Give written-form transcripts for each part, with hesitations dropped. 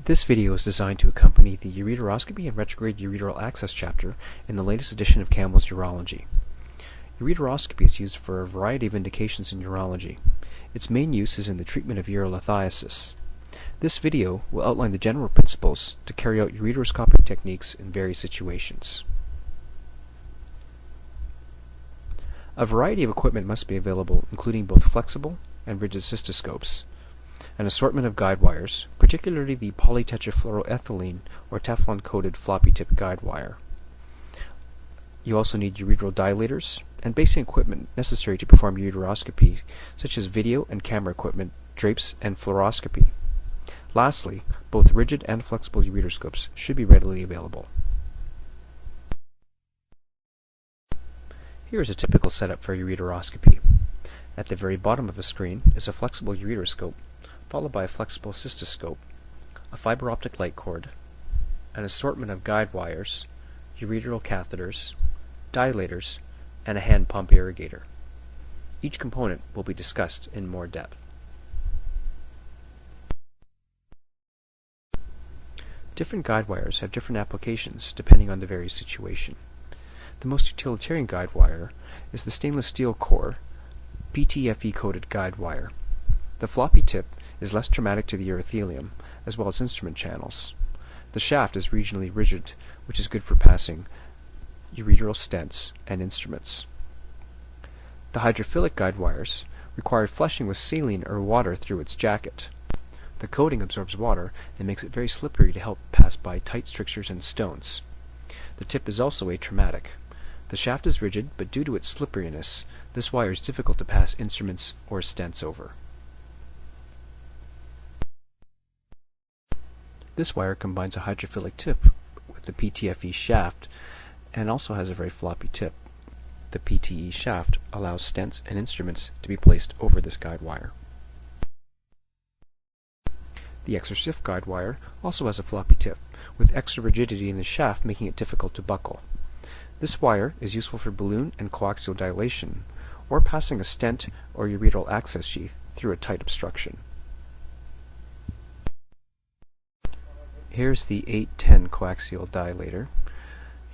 This video is designed to accompany the Ureteroscopy and Retrograde Ureteral Access chapter in the latest edition of Campbell's Urology. Ureteroscopy is used for a variety of indications in urology. Its main use is in the treatment of urolithiasis. This video will outline the general principles to carry out ureteroscopic techniques in various situations. A variety of equipment must be available, including both flexible and rigid cystoscopes. An assortment of guide wires, particularly the polytetrafluoroethylene or Teflon-coated floppy-tip guide wire. You also need ureteral dilators and basic equipment necessary to perform ureteroscopy, such as video and camera equipment, drapes, and fluoroscopy. Lastly, both rigid and flexible ureteroscopes should be readily available. Here is a typical setup for ureteroscopy. At the very bottom of the screen is a flexible ureteroscope, followed by a flexible cystoscope, a fiber optic light cord, an assortment of guide wires, ureteral catheters, dilators, and a hand pump irrigator. Each component will be discussed in more depth. Different guide wires have different applications depending on the very situation. The most utilitarian guide wire is the stainless steel core PTFE-coated guide wire. The floppy tip is less traumatic to the urothelium, as well as instrument channels. The shaft is regionally rigid, which is good for passing ureteral stents and instruments. The hydrophilic guide wires require flushing with saline or water through its jacket. The coating absorbs water and makes it very slippery to help pass by tight strictures and stones. The tip is also atraumatic. The shaft is rigid, but due to its slipperiness, this wire is difficult to pass instruments or stents over. This wire combines a hydrophilic tip with the PTFE shaft and also has a very floppy tip. The PTE shaft allows stents and instruments to be placed over this guide wire. The Exorcift guide wire also has a floppy tip, with extra rigidity in the shaft making it difficult to buckle. This wire is useful for balloon and coaxial dilation, or passing a stent or ureteral access sheath through a tight obstruction. Here's the 8-10 coaxial dilator.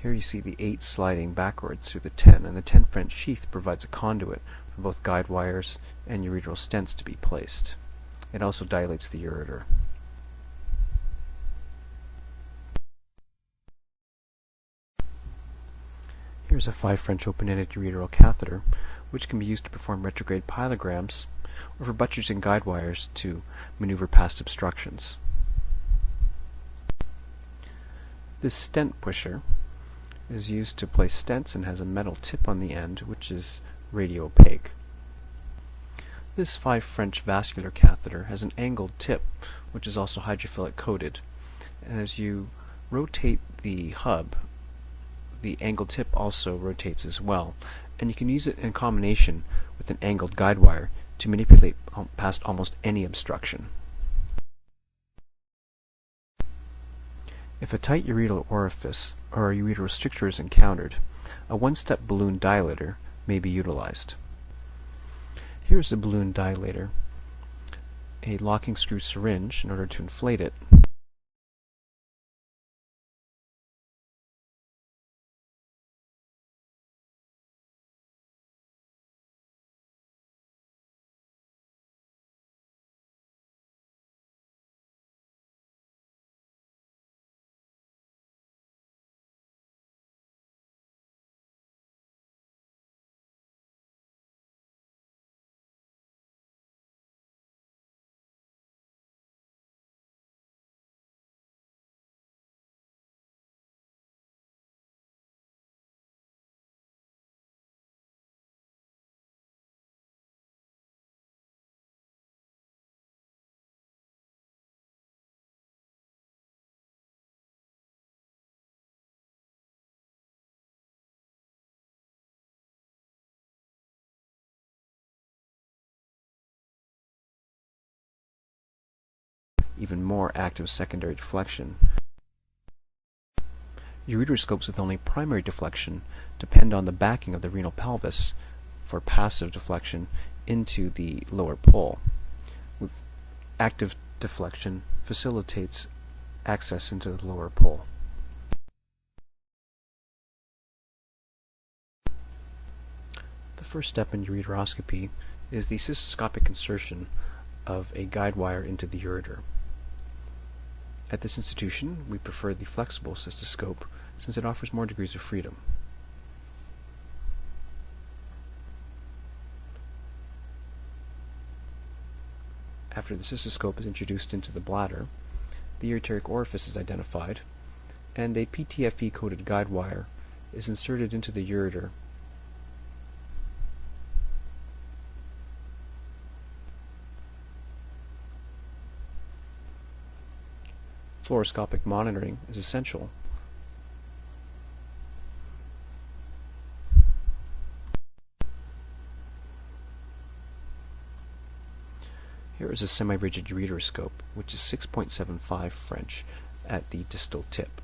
Here you see the 8 sliding backwards through the 10, and the 10 French sheath provides a conduit for both guide wires and ureteral stents to be placed. It also dilates the ureter. Here's a 5 French open-ended ureteral catheter, which can be used to perform retrograde pyelograms or for buttressing guide wires to maneuver past obstructions. This stent pusher is used to place stents and has a metal tip on the end, which is radio-opaque. This 5 French vascular catheter has an angled tip, which is also hydrophilic coated, and as you rotate the hub, the angled tip also rotates as well, and you can use it in combination with an angled guide wire to manipulate past almost any obstruction. If a tight ureteral orifice or a ureteral stricture is encountered, a one-step balloon dilator may be utilized. Here's the balloon dilator, a locking screw syringe in order to inflate it, even more active secondary deflection. Ureteroscopes with only primary deflection depend on the backing of the renal pelvis for passive deflection into the lower pole. With active deflection facilitates access into the lower pole. The first step in ureteroscopy is the cystoscopic insertion of a guide wire into the ureter. At this institution, we prefer the flexible cystoscope since it offers more degrees of freedom. After the cystoscope is introduced into the bladder, the ureteric orifice is identified, and a PTFE-coated guide wire is inserted into the ureter. Fluoroscopic monitoring is essential. Here is a semi-rigid ureteroscope, which is 6.75 French at the distal tip.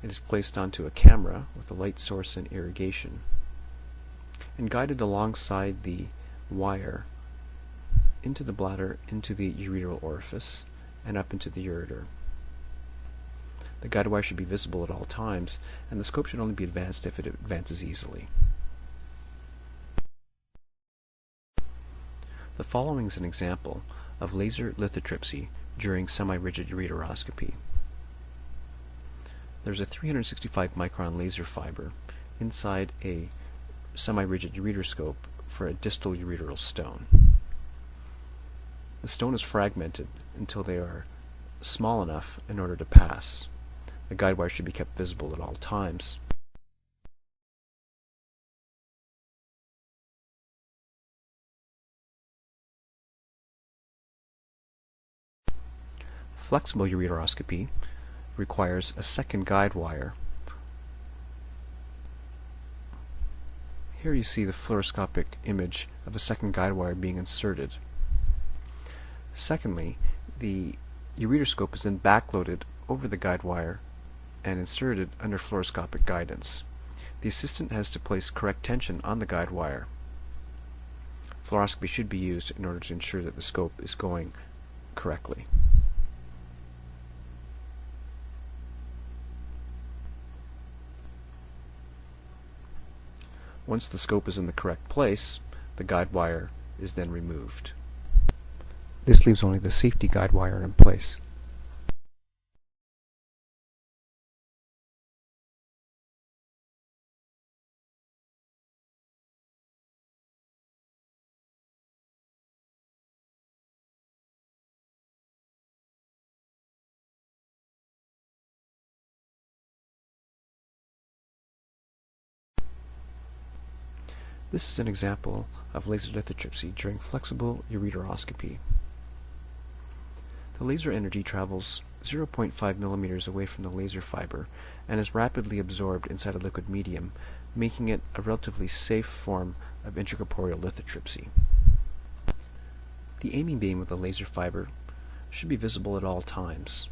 It is placed onto a camera with a light source and irrigation, and guided alongside the wire into the bladder, into the ureteral orifice, and up into the ureter. The guide wire should be visible at all times, and the scope should only be advanced if it advances easily. The following is an example of laser lithotripsy during semi-rigid ureteroscopy. There's a 365 micron laser fiber inside a semi-rigid ureteroscope for a distal ureteral stone. The stone is fragmented until they are small enough in order to pass. The guide wire should be kept visible at all times. Flexible ureteroscopy requires a second guide wire. Here you see the fluoroscopic image of a second guide wire being inserted. Secondly, the ureteroscope is then backloaded over the guide wire and inserted under fluoroscopic guidance. The assistant has to place correct tension on the guide wire. Fluoroscopy should be used in order to ensure that the scope is going correctly. Once the scope is in the correct place, the guide wire is then removed. This leaves only the safety guide wire in place. This is an example of laser lithotripsy during flexible ureteroscopy. The laser energy travels 0.5 millimeters away from the laser fiber and is rapidly absorbed inside a liquid medium, making it a relatively safe form of intracorporeal lithotripsy. The aiming beam of the laser fiber should be visible at all times.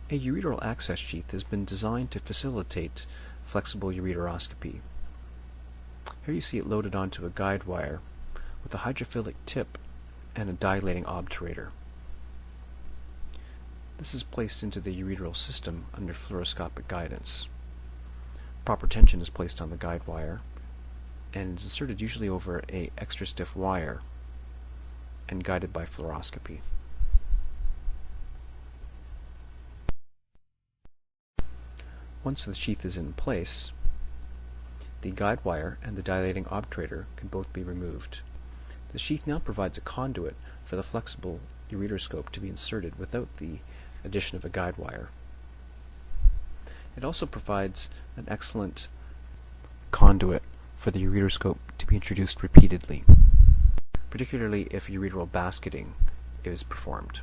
A ureteral access sheath has been designed to facilitate flexible ureteroscopy. Here you see it loaded onto a guide wire with a hydrophilic tip and a dilating obturator. This is placed into the ureteral system under fluoroscopic guidance. Proper tension is placed on the guide wire and is inserted usually over an extra stiff wire and guided by fluoroscopy. Once the sheath is in place, the guide wire and the dilating obturator can both be removed. The sheath now provides a conduit for the flexible ureteroscope to be inserted without the addition of a guide wire. It also provides an excellent conduit for the ureteroscope to be introduced repeatedly, particularly if ureteral basketing is performed.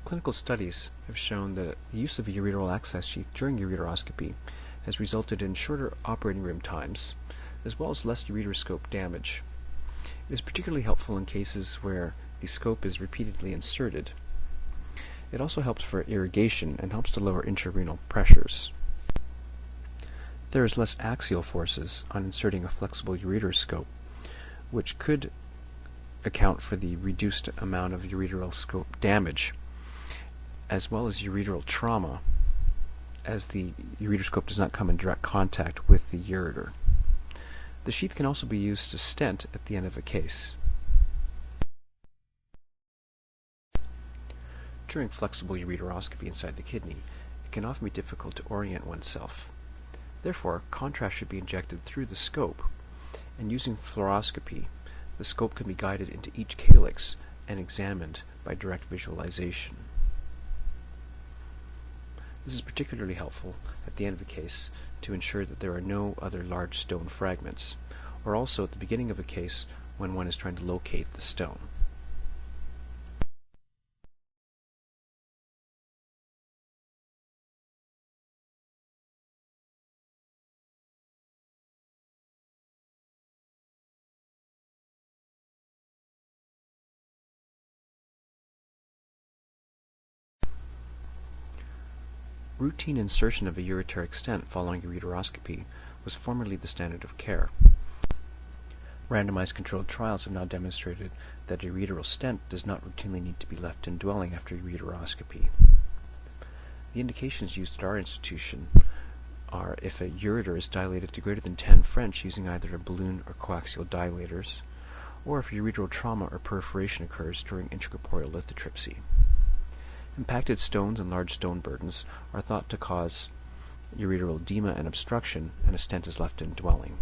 Clinical studies have shown that the use of a ureteral access sheath during ureteroscopy has resulted in shorter operating room times, as well as less ureteroscope damage. It is particularly helpful in cases where the scope is repeatedly inserted. It also helps for irrigation and helps to lower intrarenal pressures. There is less axial forces on inserting a flexible ureteroscope, which could account for the reduced amount of ureteral scope damage, as well as ureteral trauma, as the ureteroscope does not come in direct contact with the ureter. The sheath can also be used to stent at the end of a case. During flexible ureteroscopy inside the kidney, it can often be difficult to orient oneself. Therefore, contrast should be injected through the scope, and using fluoroscopy, the scope can be guided into each calyx and examined by direct visualization. This is particularly helpful at the end of a case to ensure that there are no other large stone fragments, or also at the beginning of a case when one is trying to locate the stone. Routine insertion of a ureteric stent following ureteroscopy was formerly the standard of care. Randomized controlled trials have now demonstrated that a ureteral stent does not routinely need to be left indwelling after ureteroscopy. The indications used at our institution are if a ureter is dilated to greater than 10 French using either a balloon or coaxial dilators, or if ureteral trauma or perforation occurs during intracorporeal lithotripsy. Impacted stones and large stone burdens are thought to cause ureteral edema and obstruction, and a stent is left indwelling.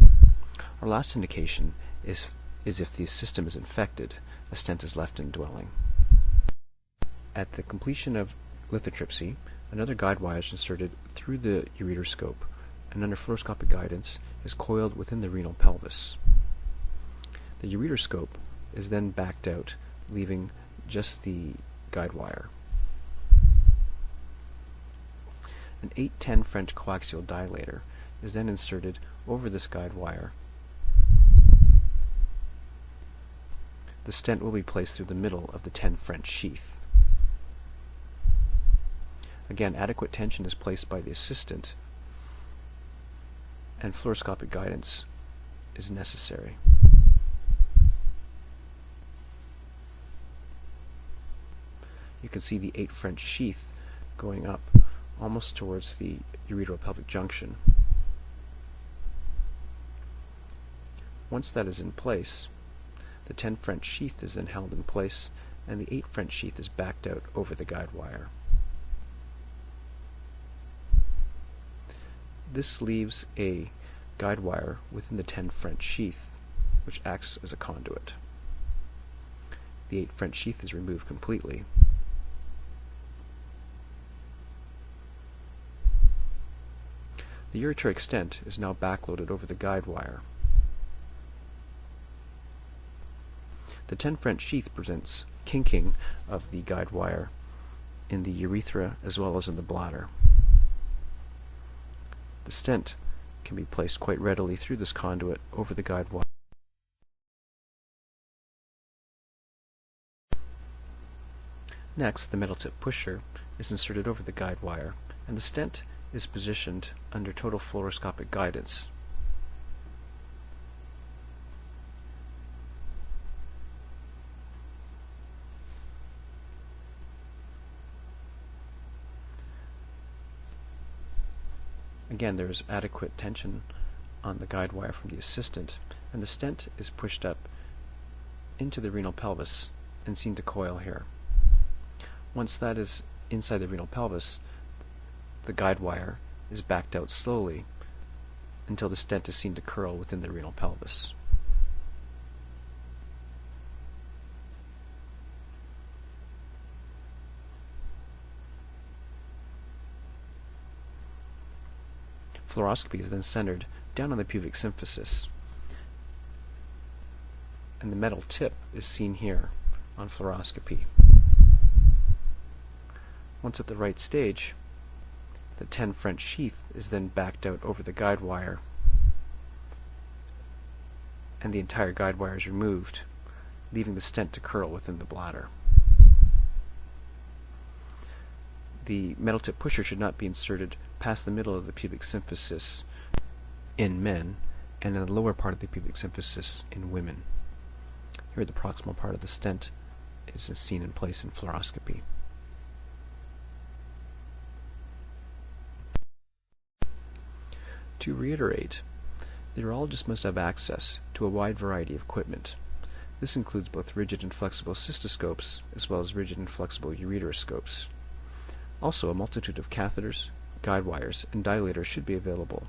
Our last indication is if the system is infected, a stent is left indwelling. At the completion of lithotripsy, another guide wire is inserted through the ureteroscope, and under fluoroscopic guidance is coiled within the renal pelvis. The ureteroscope is then backed out, leaving just the guide wire. An 810 French coaxial dilator is then inserted over this guide wire. The stent will be placed through the middle of the 10 French sheath. Again, adequate tension is placed by the assistant, and fluoroscopic guidance is necessary. You can see the 8 French sheath going up almost towards the ureteropelvic junction. Once that is in place, the 10 French sheath is then held in place, and the 8 French sheath is backed out over the guide wire. This leaves a guide wire within the 10 French sheath, which acts as a conduit. The 8 French sheath is removed completely. The ureteric stent is now backloaded over the guide wire. The 10 French sheath presents kinking of the guide wire in the urethra as well as in the bladder. The stent can be placed quite readily through this conduit over the guide wire. Next, the metal tip pusher is inserted over the guide wire, and the stent is positioned under total fluoroscopic guidance. Again, there is adequate tension on the guide wire from the assistant, and the stent is pushed up into the renal pelvis and seen to coil here. Once that is inside the renal pelvis, the guide wire is backed out slowly until the stent is seen to curl within the renal pelvis. Fluoroscopy is then centered down on the pubic symphysis, and the metal tip is seen here on fluoroscopy. Once at the right stage, the 10 French sheath is then backed out over the guide wire, and the entire guide wire is removed, leaving the stent to curl within the bladder. The metal tip pusher should not be inserted past the middle of the pubic symphysis in men and in the lower part of the pubic symphysis in women. Here the proximal part of the stent is seen in place in fluoroscopy. To reiterate, the urologist must have access to a wide variety of equipment. This includes both rigid and flexible cystoscopes, as well as rigid and flexible ureteroscopes. Also, a multitude of catheters, guide wires, and dilators should be available.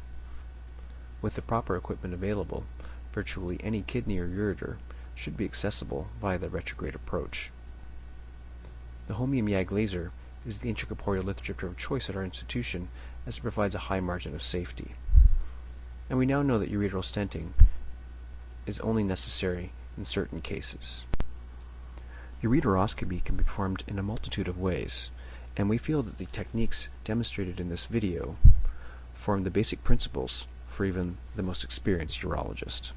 With the proper equipment available, virtually any kidney or ureter should be accessible via the retrograde approach. The holmium YAG laser is the intracorporeal lithotripter of choice at our institution, as it provides a high margin of safety. And we now know that ureteral stenting is only necessary in certain cases. Ureteroscopy can be performed in a multitude of ways, and we feel that the techniques demonstrated in this video form the basic principles for even the most experienced urologist.